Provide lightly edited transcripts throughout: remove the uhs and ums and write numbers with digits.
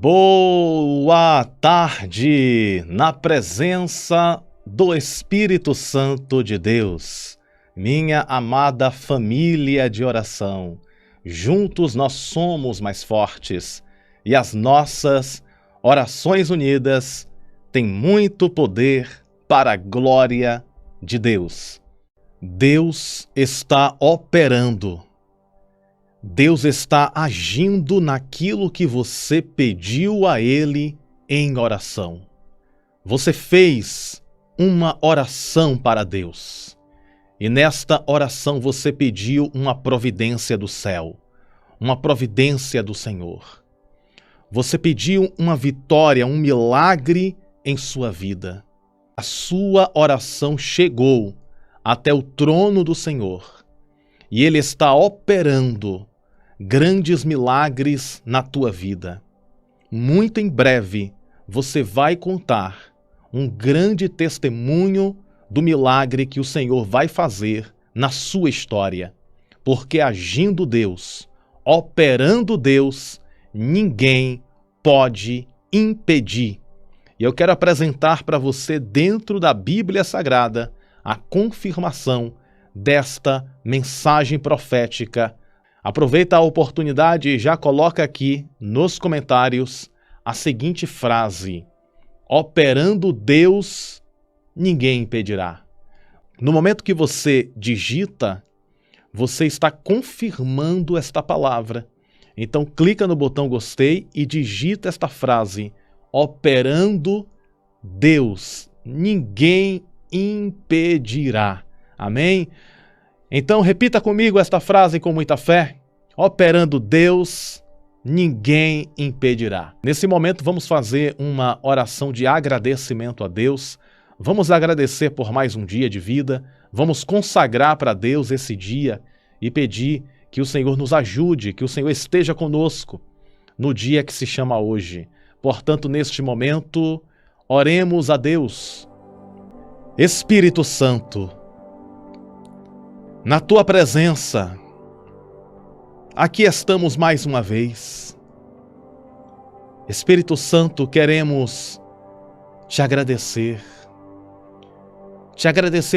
Boa tarde, na presença do Espírito Santo de Deus, minha amada família de oração. Juntos nós somos mais fortes e as nossas orações unidas têm muito poder para a glória de Deus. Deus está operando. Deus está agindo naquilo que você pediu a Ele em oração. Você fez uma oração para Deus. E nesta oração você pediu uma providência do céu, uma providência do Senhor. Você pediu uma vitória, um milagre em sua vida. A sua oração chegou até o trono do Senhor. E Ele está operando grandes milagres na tua vida. Muito em breve você vai contar um grande testemunho do milagre que o Senhor vai fazer na sua história. Porque agindo Deus, operando Deus, ninguém pode impedir. E eu quero apresentar para você, dentro da Bíblia Sagrada, a confirmação desta mensagem profética. Aproveita a oportunidade e já coloca aqui nos comentários a seguinte frase: operando Deus, ninguém impedirá. No momento que você digita, você está confirmando esta palavra. Então clica no botão gostei e digita esta frase: operando Deus, ninguém impedirá. Amém? Então repita comigo esta frase com muita fé: operando Deus, ninguém impedirá. Nesse momento vamos fazer uma oração de agradecimento a Deus. Vamos agradecer por mais um dia de vida. Vamos consagrar para Deus esse dia e pedir que o Senhor nos ajude, que o Senhor esteja conosco no dia que se chama hoje. Portanto, neste momento, oremos a Deus. Espírito Santo, na tua presença, aqui estamos mais uma vez. Espírito Santo, queremos te agradecer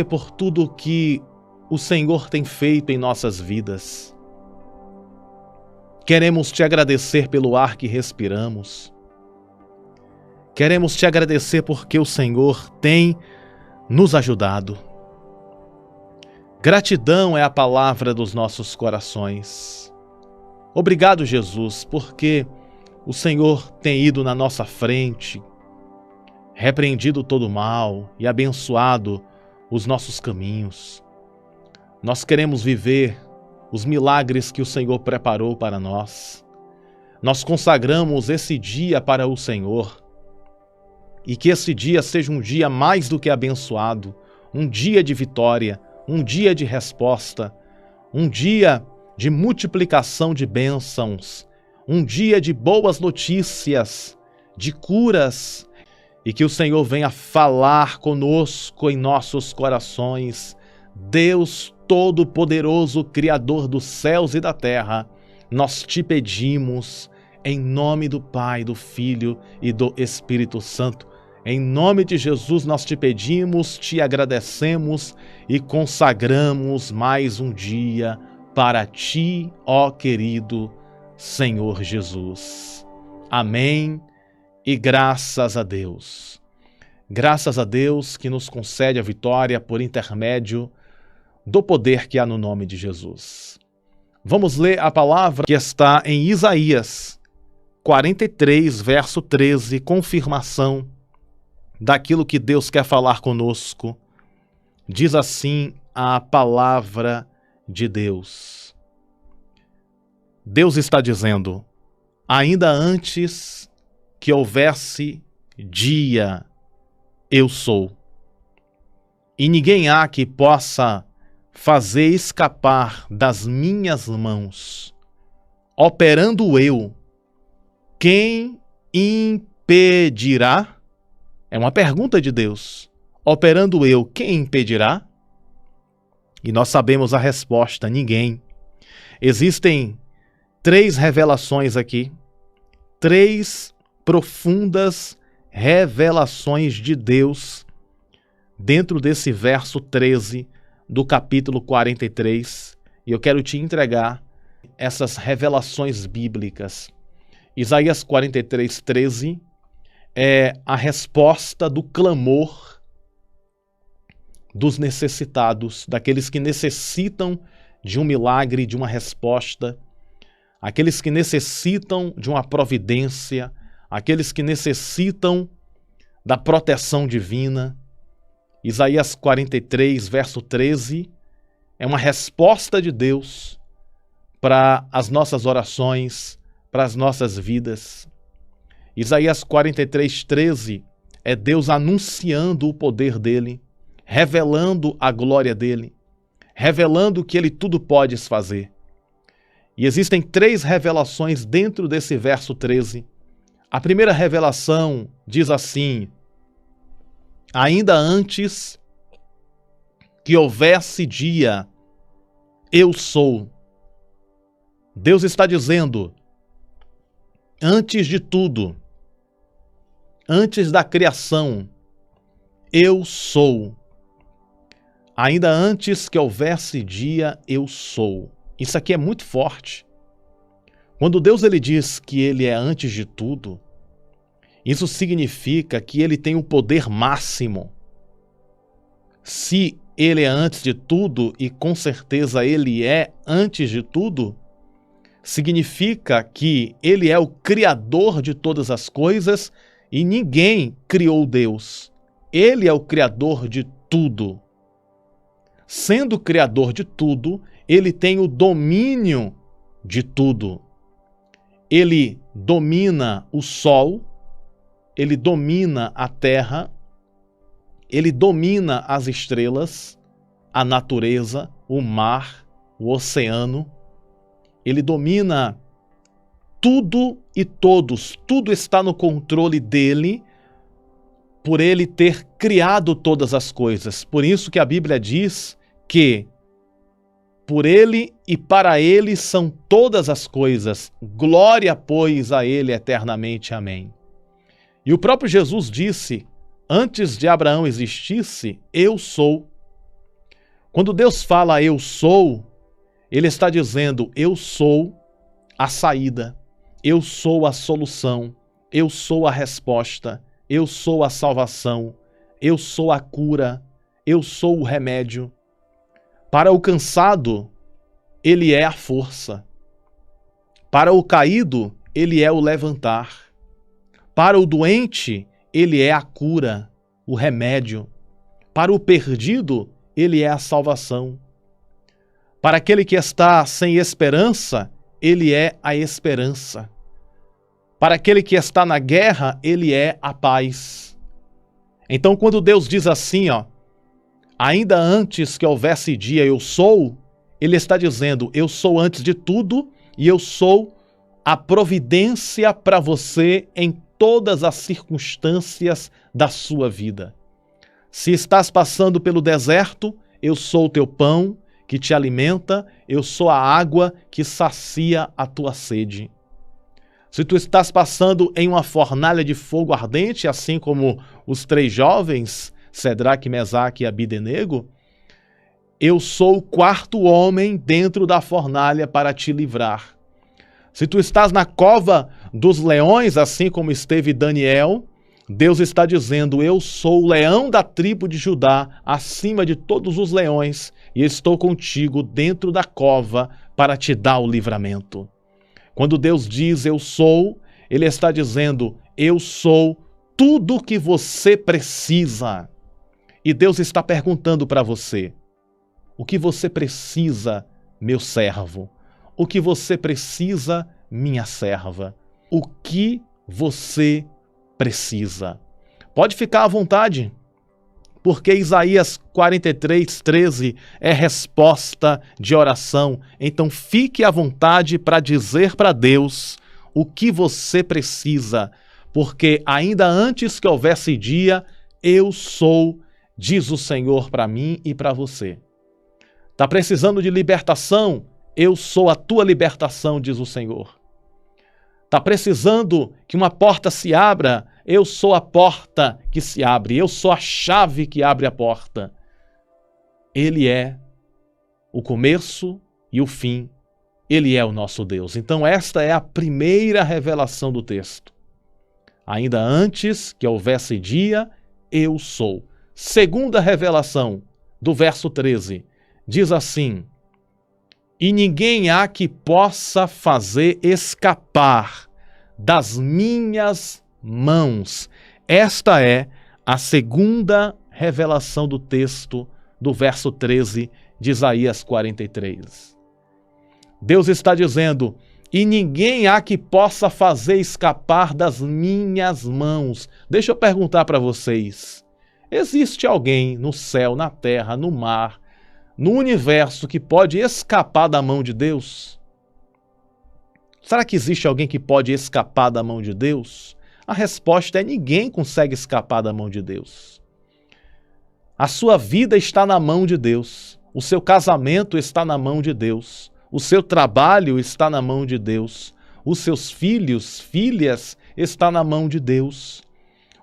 por tudo que o Senhor tem feito em nossas vidas. Queremos te agradecer pelo ar que respiramos. Queremos te agradecer porque o Senhor tem nos ajudado. Gratidão é a palavra dos nossos corações. Obrigado, Jesus, porque o Senhor tem ido na nossa frente, repreendido todo o mal e abençoado os nossos caminhos. Nós queremos viver os milagres que o Senhor preparou para nós. Nós consagramos esse dia para o Senhor e que esse dia seja um dia mais do que abençoado, um dia de vitória, um dia de resposta, um dia de multiplicação de bênçãos, um dia de boas notícias, de curas, e que o Senhor venha falar conosco em nossos corações. Deus Todo-Poderoso, Criador dos céus e da terra, nós te pedimos, em nome do Pai, do Filho e do Espírito Santo. Em nome de Jesus nós te pedimos, te agradecemos e consagramos mais um dia para ti, ó querido Senhor Jesus. Amém e graças a Deus. Graças a Deus que nos concede a vitória por intermédio do poder que há no nome de Jesus. Vamos ler a palavra que está em Isaías 43, verso 13, confirmação daquilo que Deus quer falar conosco. Diz assim a palavra de Deus. Deus está dizendo: ainda antes que houvesse dia, eu sou. E ninguém há que possa fazer escapar das minhas mãos. Operando eu, quem impedirá? É uma pergunta de Deus. Operando eu, quem impedirá? E nós sabemos a resposta: ninguém. Existem 3 revelações aqui, 3 profundas revelações de Deus dentro desse verso 13 do capítulo 43, e eu quero te entregar essas revelações bíblicas. Isaías 43, 13 é a resposta do clamor dos necessitados, daqueles que necessitam de um milagre, de uma resposta, aqueles que necessitam de uma providência, aqueles que necessitam da proteção divina. Isaías 43, verso 13, é uma resposta de Deus para as nossas orações, para as nossas vidas. Isaías 43, 13 é Deus anunciando o poder dele, revelando a glória dele, revelando que ele tudo pode fazer. E existem 3 revelações dentro desse verso 13. A primeira revelação diz assim: ainda antes que houvesse dia, eu sou. Deus está dizendo, antes de tudo, antes da criação, eu sou. Ainda antes que houvesse dia, eu sou. Isso aqui é muito forte. Quando Deus ele diz que ele é antes de tudo, isso significa que ele tem o poder máximo. Se ele é antes de tudo, e com certeza ele é antes de tudo, significa que ele é o criador de todas as coisas e ninguém criou Deus. Ele é o criador de tudo. Sendo o criador de tudo, ele tem o domínio de tudo. Ele domina o sol, ele domina a terra, ele domina as estrelas, a natureza, o mar, o oceano. Ele domina tudo e todos. Tudo está no controle dele, por ele ter criado todas as coisas. Por isso que a Bíblia diz que por ele e para ele são todas as coisas. Glória, pois, a ele eternamente. Amém. E o próprio Jesus disse, antes de Abraão existisse, eu sou. Quando Deus fala eu sou, ele está dizendo, eu sou a saída, eu sou a solução, eu sou a resposta, eu sou a salvação, eu sou a cura, eu sou o remédio. Para o cansado, ele é a força. Para o caído, ele é o levantar. Para o doente, ele é a cura, o remédio. Para o perdido, ele é a salvação. Para aquele que está sem esperança, ele é a esperança. Para aquele que está na guerra, ele é a paz. Então, quando Deus diz assim, ainda antes que houvesse dia, eu sou, ele está dizendo, eu sou antes de tudo e eu sou a providência para você em todas as circunstâncias da sua vida. Se estás passando pelo deserto, eu sou o teu pão que te alimenta, eu sou a água que sacia a tua sede. Se tu estás passando em uma fornalha de fogo ardente, assim como os 3 jovens, Cedraque, Mesaque e Abidenego, eu sou o 4º homem dentro da fornalha para te livrar. Se tu estás na cova dos leões, assim como esteve Daniel, Deus está dizendo, eu sou o leão da tribo de Judá, acima de todos os leões, e estou contigo dentro da cova para te dar o livramento. Quando Deus diz eu sou, ele está dizendo, eu sou tudo que você precisa. E Deus está perguntando para você, o que você precisa, meu servo? O que você precisa, minha serva? O que você precisa? Pode ficar à vontade, porque Isaías 43, 13 é resposta de oração. Então fique à vontade para dizer para Deus o que você precisa, porque ainda antes que houvesse dia, eu sou, diz o Senhor para mim e para você. Está precisando de libertação? Eu sou a tua libertação, diz o Senhor. Está precisando que uma porta se abra? Eu sou a porta que se abre, eu sou a chave que abre a porta. Ele é o começo e o fim. Ele é o nosso Deus. Então esta é a primeira revelação do texto. Ainda antes que houvesse dia, eu sou. Segunda revelação do verso 13, diz assim: e ninguém há que possa fazer escapar das minhas mãos. Esta é a segunda revelação do texto do verso 13 de Isaías 43. Deus está dizendo: e ninguém há que possa fazer escapar das minhas mãos. Deixa eu perguntar para vocês: existe alguém no céu, na terra, no mar, no universo que pode escapar da mão de Deus? Será que existe alguém que pode escapar da mão de Deus? A resposta é: ninguém consegue escapar da mão de Deus. A sua vida está na mão de Deus. O seu casamento está na mão de Deus. O seu trabalho está na mão de Deus. Os seus filhos, filhas, está na mão de Deus.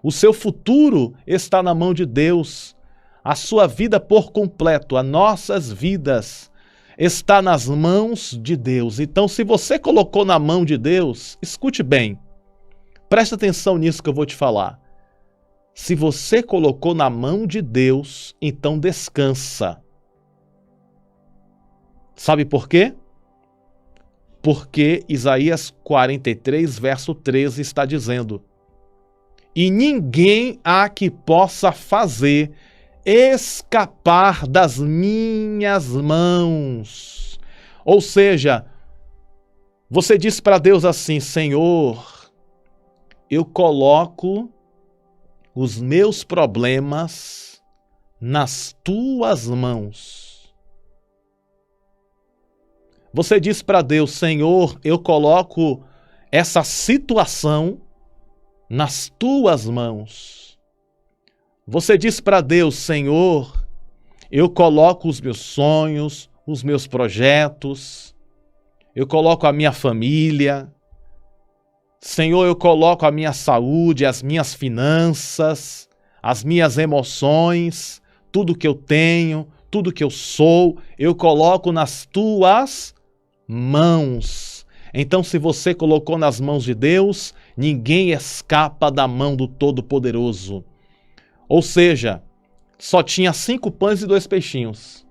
O seu futuro está na mão de Deus. A sua vida por completo, as nossas vidas, está nas mãos de Deus. Então, se você colocou na mão de Deus, escute bem, presta atenção nisso que eu vou te falar. Se você colocou na mão de Deus, então descansa. Sabe por quê? Porque Isaías 43, verso 13 está dizendo: e ninguém há que possa fazer escapar das minhas mãos. Ou seja, você diz para Deus assim: Senhor, eu coloco os meus problemas nas tuas mãos. Você diz para Deus: Senhor, eu coloco essa situação nas tuas mãos. Você diz para Deus: Senhor, eu coloco os meus sonhos, os meus projetos, eu coloco a minha família. Senhor, eu coloco a minha saúde, as minhas finanças, as minhas emoções, tudo que eu tenho, tudo que eu sou, eu coloco nas tuas mãos. Então, se você colocou nas mãos de Deus, ninguém escapa da mão do Todo-Poderoso. Ou seja, só tinha 5 pães e 2 peixinhos.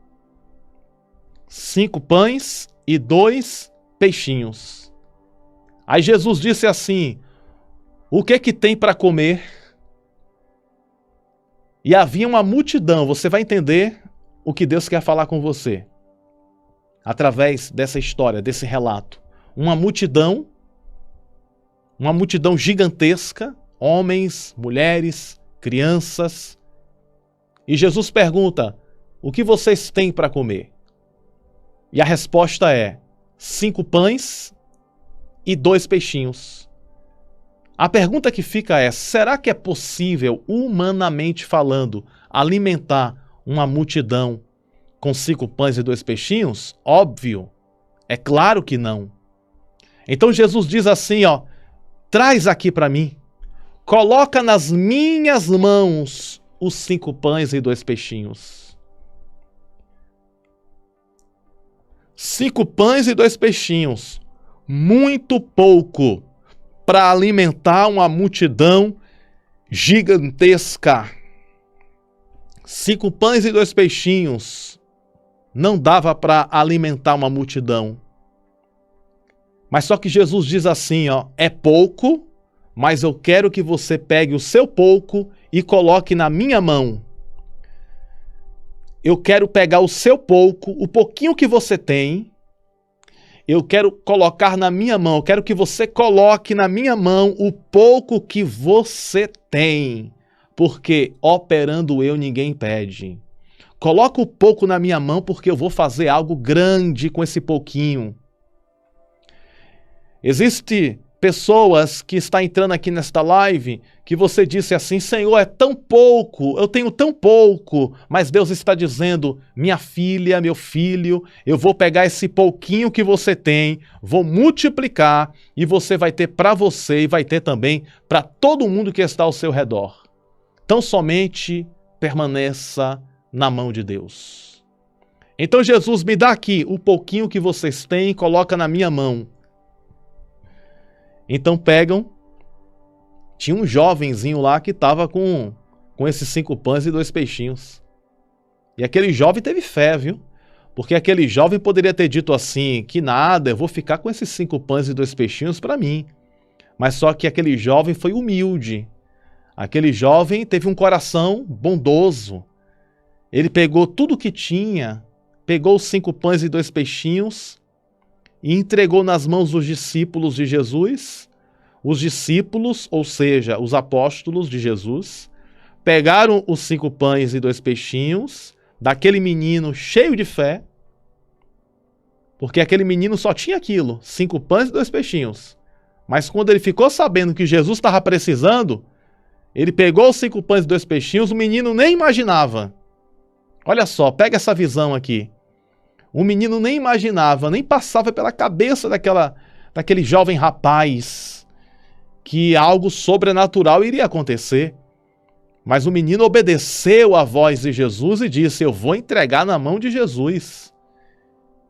5 pães e 2 peixinhos. Aí Jesus disse assim: o que que tem para comer? E havia uma multidão. Você vai entender o que Deus quer falar com você através dessa história, desse relato. Uma multidão gigantesca, homens, mulheres, crianças. E Jesus pergunta: o que vocês têm para comer? E a resposta é: 5 pães e 2 peixinhos. A pergunta que fica é: será que é possível, humanamente falando, alimentar uma multidão com 5 pães e 2 peixinhos? Óbvio, é claro que não. Então Jesus diz assim, ó: traz aqui para mim, coloca nas minhas mãos os 5 pães e 2 peixinhos. 5 pães e 2 peixinhos, muito pouco para alimentar uma multidão gigantesca. 5 pães e 2 peixinhos não dava para alimentar uma multidão. Mas só que Jesus diz assim, ó: é pouco, mas eu quero que você pegue o seu pouco e coloque na minha mão. Eu quero pegar o seu pouco, o pouquinho que você tem, eu quero colocar na minha mão. Eu quero que você coloque na minha mão o pouco que você tem. Porque operando eu, ninguém impede. Coloca o pouco na minha mão, porque eu vou fazer algo grande com esse pouquinho. Existe pessoas que estão entrando aqui nesta live, que você disse assim, Senhor, é tão pouco, eu tenho tão pouco, mas Deus está dizendo, minha filha, meu filho, eu vou pegar esse pouquinho que você tem, vou multiplicar e você vai ter para você e vai ter também para todo mundo que está ao seu redor. Então somente permaneça na mão de Deus. Então Jesus, me dá aqui o pouquinho que vocês têm e coloca na minha mão. Então pegam, tinha um jovenzinho lá que estava com esses 5 pães e 2 peixinhos. E aquele jovem teve fé, viu? Porque aquele jovem poderia ter dito assim, que nada, eu vou ficar com esses 5 pães e 2 peixinhos para mim. Mas só que aquele jovem foi humilde. Aquele jovem teve um coração bondoso. Ele pegou tudo que tinha, pegou os 5 pães e 2 peixinhos, e entregou nas mãos dos discípulos de Jesus. Os discípulos, ou seja, os apóstolos de Jesus, pegaram os 5 pães e 2 peixinhos daquele menino cheio de fé, porque aquele menino só tinha aquilo, 5 pães e 2 peixinhos. Mas quando ele ficou sabendo que Jesus estava precisando, ele pegou os 5 pães e 2 peixinhos, o menino nem imaginava. Olha só, pega essa visão aqui. O menino nem imaginava, nem passava pela cabeça daquele jovem rapaz que algo sobrenatural iria acontecer. Mas o menino obedeceu à voz de Jesus e disse, eu vou entregar na mão de Jesus.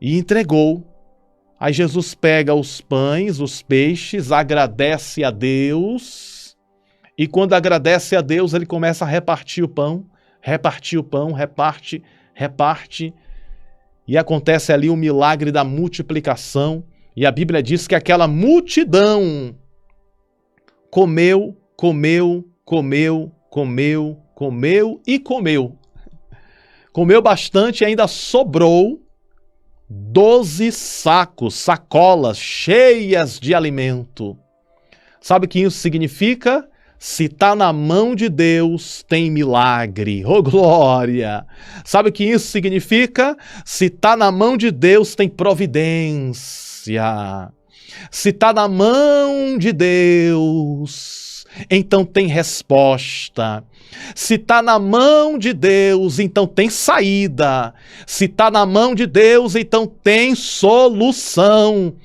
E entregou. Aí Jesus pega os pães, os peixes, agradece a Deus. E quando agradece a Deus, ele começa a repartir o pão, reparte. E acontece ali o milagre da multiplicação. E a Bíblia diz que aquela multidão comeu. Comeu bastante e ainda sobrou 12 sacos, sacolas cheias de alimento. Sabe o que isso significa? Se está na mão de Deus, tem milagre. Oh, glória! Sabe o que isso significa? Se está na mão de Deus, tem providência. Se está na mão de Deus, então tem resposta. Se está na mão de Deus, então tem saída. Se está na mão de Deus, então tem solução.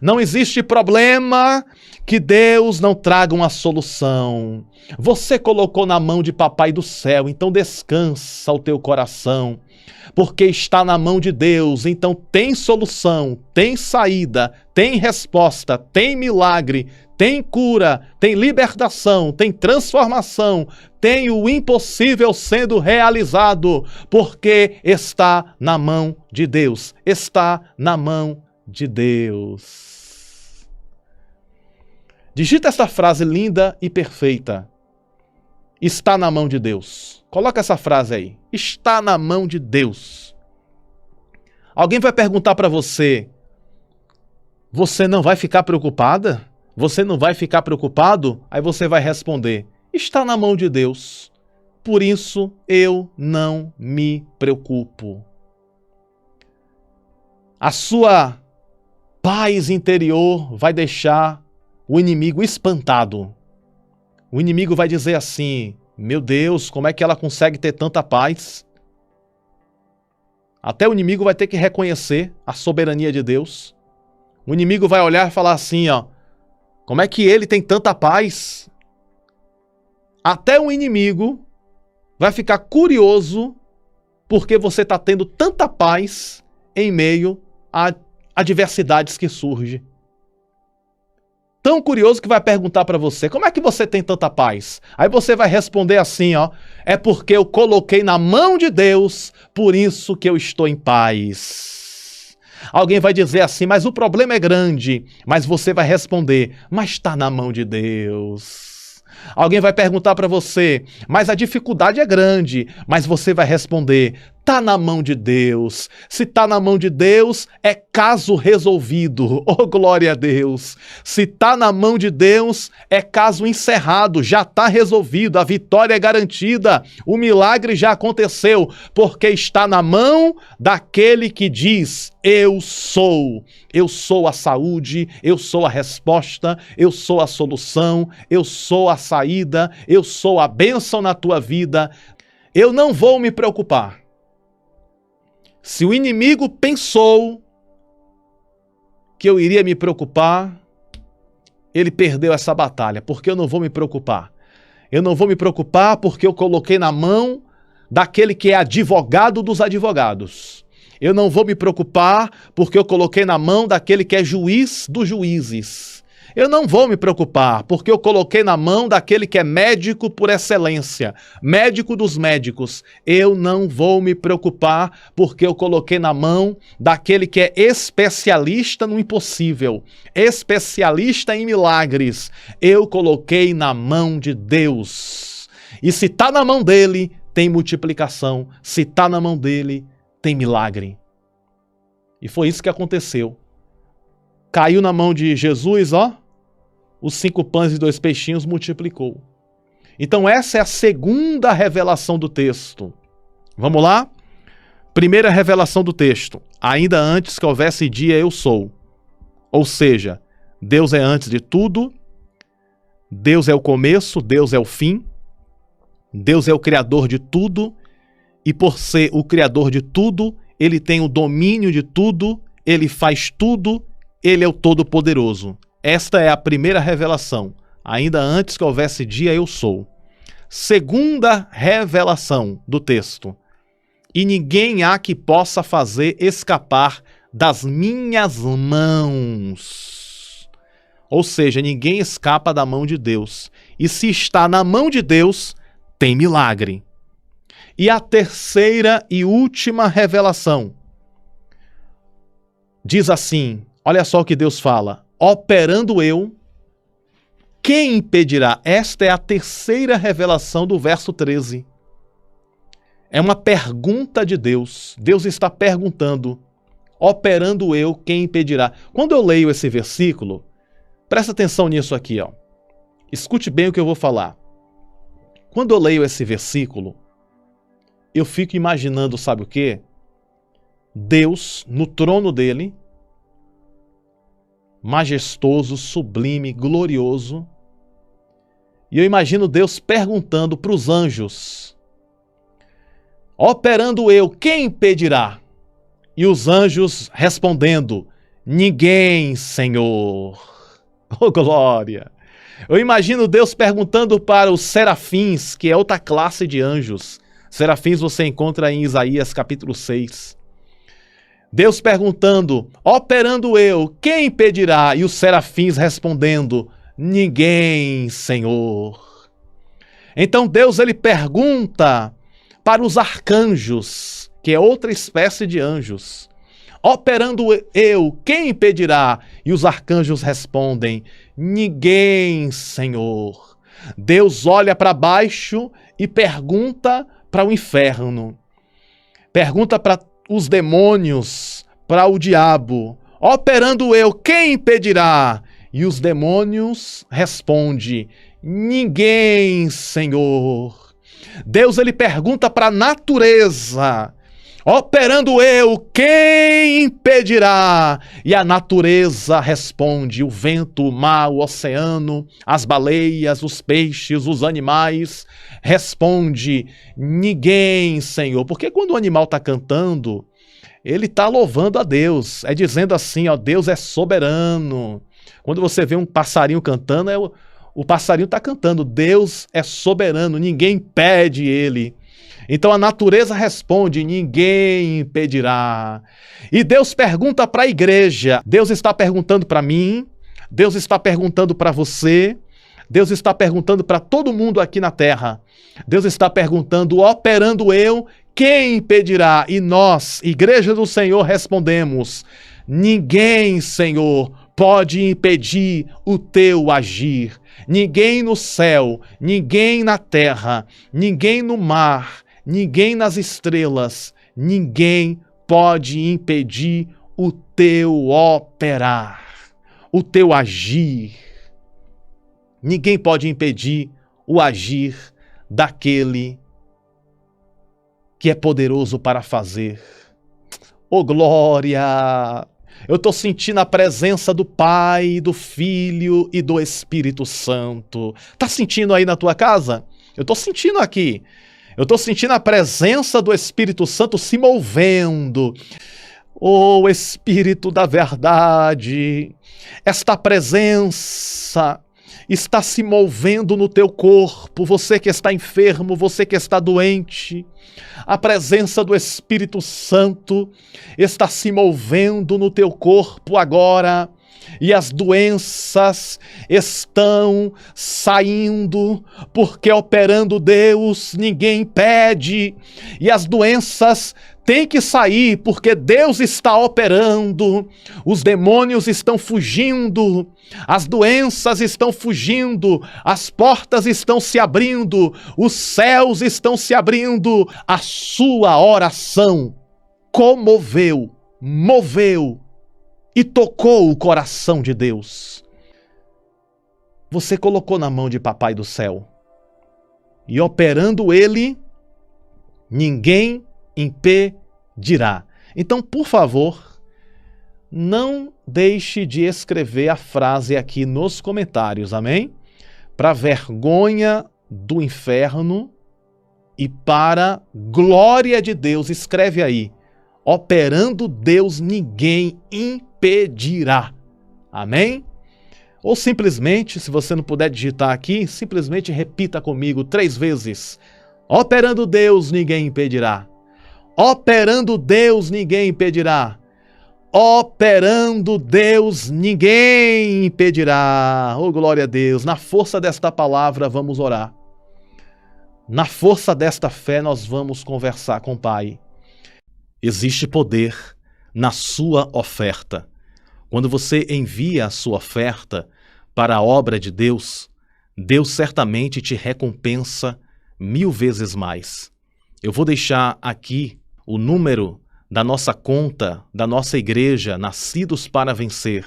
Não existe problema que Deus não traga uma solução. Você colocou na mão de Papai do Céu, então descansa o teu coração, porque está na mão de Deus, então tem solução, tem saída, tem resposta, tem milagre, tem cura, tem libertação, tem transformação, tem o impossível sendo realizado, porque está na mão de Deus, está na mão de Deus. Digita essa frase linda e perfeita. Está na mão de Deus. Coloca essa frase aí. Está na mão de Deus. Alguém vai perguntar para você, você não vai ficar preocupada? Você não vai ficar preocupado? Aí você vai responder, está na mão de Deus. Por isso eu não me preocupo. A sua paz interior vai deixar o inimigo espantado. O inimigo vai dizer assim, meu Deus, como é que ela consegue ter tanta paz? Até o inimigo vai ter que reconhecer a soberania de Deus. O inimigo vai olhar e falar assim, ó, como é que ele tem tanta paz? Até o inimigo vai ficar curioso porque você está tendo tanta paz em meio a adversidades que surgem. Tão curioso que vai perguntar para você, como é que você tem tanta paz? Aí você vai responder assim, ó, é porque eu coloquei na mão de Deus, por isso que eu estou em paz. Alguém vai dizer assim, mas o problema é grande, mas você vai responder, mas está na mão de Deus. Alguém vai perguntar para você, mas a dificuldade é grande, mas você vai responder, tá na mão de Deus. Se tá na mão de Deus, é caso resolvido. Oh, glória a Deus. Se tá na mão de Deus, é caso encerrado, já tá resolvido, a vitória é garantida, o milagre já aconteceu, porque está na mão daquele que diz: eu sou a saúde, eu sou a resposta, eu sou a solução, eu sou a saída, eu sou a bênção na tua vida. Eu não vou me preocupar. Se o inimigo pensou que eu iria me preocupar, ele perdeu essa batalha, porque eu não vou me preocupar. Eu não vou me preocupar porque eu coloquei na mão daquele que é advogado dos advogados. Eu não vou me preocupar porque eu coloquei na mão daquele que é juiz dos juízes. Eu não vou me preocupar porque eu coloquei na mão daquele que é médico por excelência, médico dos médicos. Eu não vou me preocupar porque eu coloquei na mão daquele que é especialista no impossível, especialista em milagres. Eu coloquei na mão de Deus. E se está na mão dele, tem multiplicação. Se está na mão dele, tem milagre. E foi isso que aconteceu. Caiu na mão de Jesus, ó, os 5 pães e 2 peixinhos multiplicou. Então essa é a segunda revelação do texto. Vamos lá? Primeira revelação do texto. Ainda antes que houvesse dia, eu sou. Ou seja, Deus é antes de tudo, Deus é o começo, Deus é o fim, Deus é o criador de tudo, e por ser o criador de tudo, ele tem o domínio de tudo, ele faz tudo, ele é o Todo-Poderoso. Esta é a primeira revelação. Ainda antes que houvesse dia, eu sou. Segunda revelação do texto. E ninguém há que possa fazer escapar das minhas mãos. Ou seja, ninguém escapa da mão de Deus. E se está na mão de Deus, tem milagre. E a terceira e última revelação. Diz assim, olha só o que Deus fala. Operando eu, quem impedirá? Esta é a terceira revelação do verso 13. É uma pergunta de Deus. Deus está perguntando, operando eu, quem impedirá? Quando eu leio esse versículo, presta atenção nisso aqui, ó. Escute bem o que eu vou falar. Quando eu leio esse versículo, eu fico imaginando, sabe o quê? Deus, no trono dele, majestoso, sublime, glorioso. E eu imagino Deus perguntando para os anjos, operando eu, quem impedirá? E os anjos respondendo, ninguém, Senhor. Oh, glória! Eu imagino Deus perguntando para os serafins, que é outra classe de anjos. Serafins você encontra em Isaías capítulo 6. Deus perguntando, operando eu, quem impedirá? E os serafins respondendo, ninguém, Senhor. Então Deus ele pergunta para os arcanjos, que é outra espécie de anjos. Operando eu, quem impedirá? E os arcanjos respondem, ninguém, Senhor. Deus olha para baixo e pergunta para o inferno. Pergunta para os demônios, para o diabo, operando eu, quem impedirá? E os demônios respondem, ninguém, Senhor. Deus ele pergunta para a natureza, operando eu, quem impedirá? E a natureza responde, o vento, o mar, o oceano, as baleias, os peixes, os animais, responde, ninguém, Senhor. Porque quando o animal está cantando, ele está louvando a Deus, é dizendo assim, ó, Deus é soberano. Quando você vê um passarinho cantando, o passarinho está cantando, Deus é soberano, ninguém impede ele. Então a natureza responde, ninguém impedirá. E Deus pergunta para a igreja, Deus está perguntando para mim, Deus está perguntando para você, Deus está perguntando para todo mundo aqui na terra. Deus está perguntando, operando eu, quem impedirá? E nós, igreja do Senhor, respondemos, ninguém, Senhor, pode impedir o teu agir. Ninguém no céu, ninguém na terra, ninguém no mar, ninguém nas estrelas, ninguém pode impedir o teu operar, o teu agir. Ninguém pode impedir o agir daquele que é poderoso para fazer. Oh, glória! Eu estou sentindo a presença do Pai, do Filho e do Espírito Santo. Tá sentindo aí na tua casa? Eu estou sentindo aqui. Eu estou sentindo a presença do Espírito Santo se movendo. Oh, Espírito da verdade, esta presença está se movendo no teu corpo, você que está enfermo, você que está doente. A presença do Espírito Santo está se movendo no teu corpo agora. E as doenças estão saindo, porque operando Deus ninguém impede. E as doenças têm que sair, porque Deus está operando. Os demônios estão fugindo, as doenças estão fugindo, as portas estão se abrindo, os céus estão se abrindo. A sua oração comoveu, moveu e tocou o coração de Deus. Você colocou na mão de Papai do Céu. E operando Ele, ninguém impedirá. Então, por favor, não deixe de escrever a frase aqui nos comentários, amém? Para vergonha do inferno e para glória de Deus, escreve aí. Operando Deus, ninguém impedirá. Amém? Ou simplesmente, se você não puder digitar aqui, simplesmente repita comigo 3 vezes. Operando Deus, ninguém impedirá. Operando Deus, ninguém impedirá. Operando Deus, ninguém impedirá. Oh, glória a Deus. Na força desta palavra, vamos orar. Na força desta fé, nós vamos conversar com o Pai. Existe poder na sua oferta. Quando você envia a sua oferta para a obra de Deus, Deus certamente te recompensa 1000 vezes mais. Eu vou deixar aqui o número da nossa conta, da nossa igreja, Nascidos para Vencer,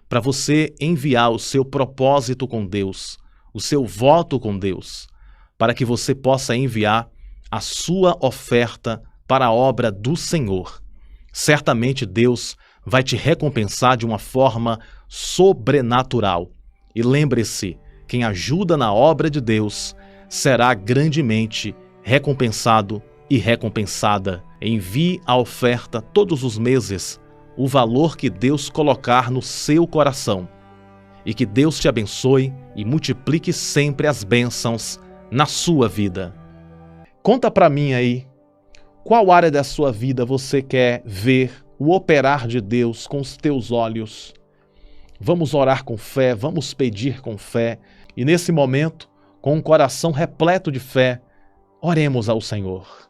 para você enviar o seu propósito com Deus, o seu voto com Deus, para que você possa enviar a sua oferta para a obra do Senhor. Certamente Deus vai te recompensar de uma forma sobrenatural. E lembre-se, quem ajuda na obra de Deus será grandemente recompensado e recompensada. Envie a oferta todos os meses, o valor que Deus colocar no seu coração. E que Deus te abençoe e multiplique sempre as bênçãos na sua vida. Conta para mim aí, qual área da sua vida você quer ver o operar de Deus com os teus olhos? Vamos orar com fé, vamos pedir com fé. E nesse momento, com um coração repleto de fé, oremos ao Senhor.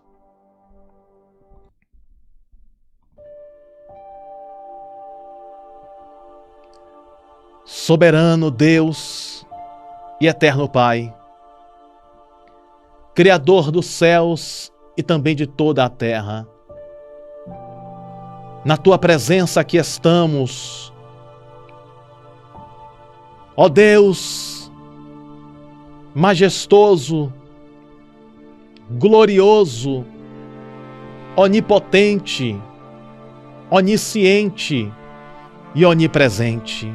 Soberano Deus e eterno Pai, Criador dos céus e também de toda a terra, na Tua presença aqui estamos. Ó Deus, majestoso, glorioso, onipotente, onisciente e onipresente.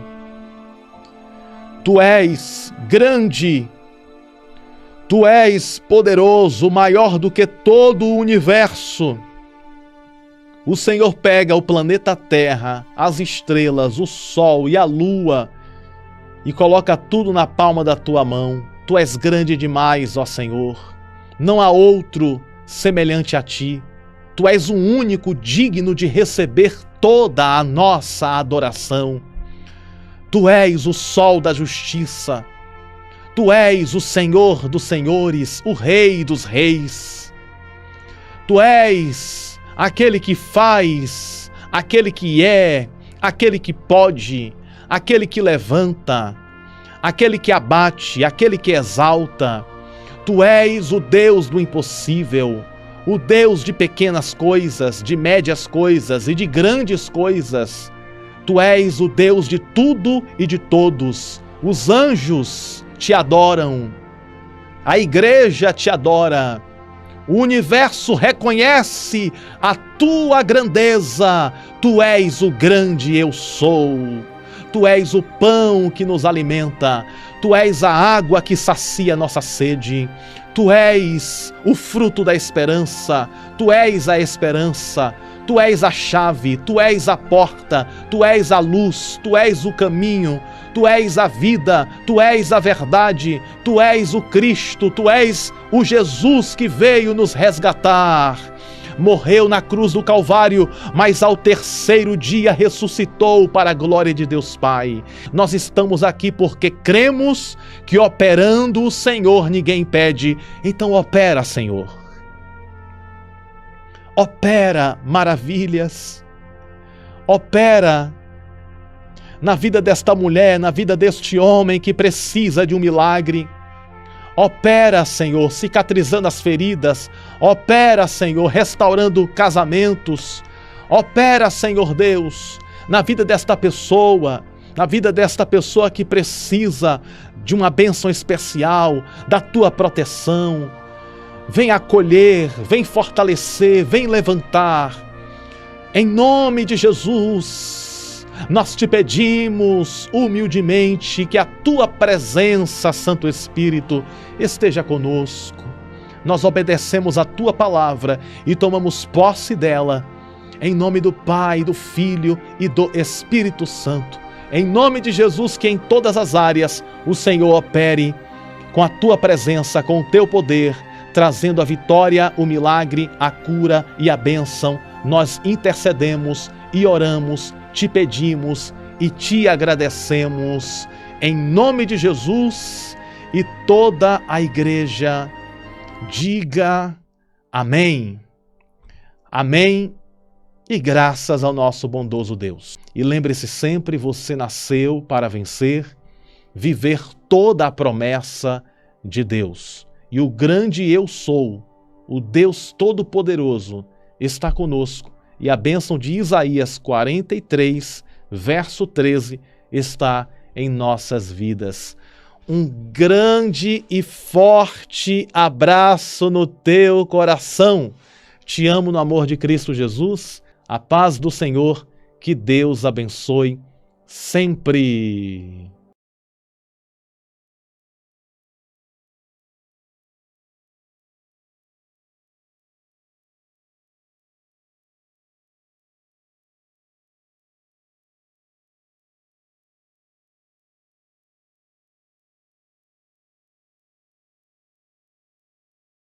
Tu és grande, Tu és poderoso, maior do que todo o universo. O Senhor pega o planeta Terra, as estrelas, o Sol e a Lua e coloca tudo na palma da Tua mão. Tu és grande demais, ó Senhor. Não há outro semelhante a Ti. Tu és o único digno de receber toda a nossa adoração. Tu és o sol da justiça. Tu és o Senhor dos senhores, o Rei dos reis. Tu és aquele que faz, aquele que é, aquele que pode, aquele que levanta, aquele que abate, aquele que exalta. Tu és o Deus do impossível, o Deus de pequenas coisas, de médias coisas e de grandes coisas. Tu és o Deus de tudo e de todos. Os anjos te adoram, a igreja te adora, o universo reconhece a tua grandeza. Tu és o grande eu sou. Tu és o pão que nos alimenta. Tu és a água que sacia nossa sede. Tu és o fruto da esperança. Tu és a esperança. Tu és a chave. Tu és a porta. Tu és a luz. Tu és o caminho. Tu és a vida. Tu és a verdade. Tu és o Cristo. Tu és o Jesus que veio nos resgatar. Morreu na cruz do Calvário, mas ao terceiro dia ressuscitou para a glória de Deus Pai. Nós estamos aqui porque cremos que operando o Senhor ninguém impede. Então opera, Senhor. Opera maravilhas. Opera na vida desta mulher, na vida deste homem que precisa de um milagre. Opera, Senhor, cicatrizando as feridas. Opera, Senhor, restaurando casamentos. Opera, Senhor Deus, na vida desta pessoa, que precisa de uma bênção especial, da Tua proteção. Vem acolher, vem fortalecer, vem levantar. Em nome de Jesus, nós te pedimos humildemente que a Tua presença, Santo Espírito, esteja conosco. Nós obedecemos a Tua palavra e tomamos posse dela, em nome do Pai, do Filho e do Espírito Santo. Em nome de Jesus, que em todas as áreas o Senhor opere com a Tua presença, com o Teu poder, trazendo a vitória, o milagre, a cura e a bênção. Nós intercedemos e oramos, te pedimos e te agradecemos, em nome de Jesus. E toda a igreja diga amém. Amém e graças ao nosso bondoso Deus. E lembre-se sempre, você nasceu para vencer, viver toda a promessa de Deus. E o grande eu sou, o Deus Todo-Poderoso, está conosco. E a bênção de Isaías 43, verso 13, está em nossas vidas. Um grande e forte abraço no teu coração. Te amo no amor de Cristo Jesus. A paz do Senhor, que Deus abençoe sempre.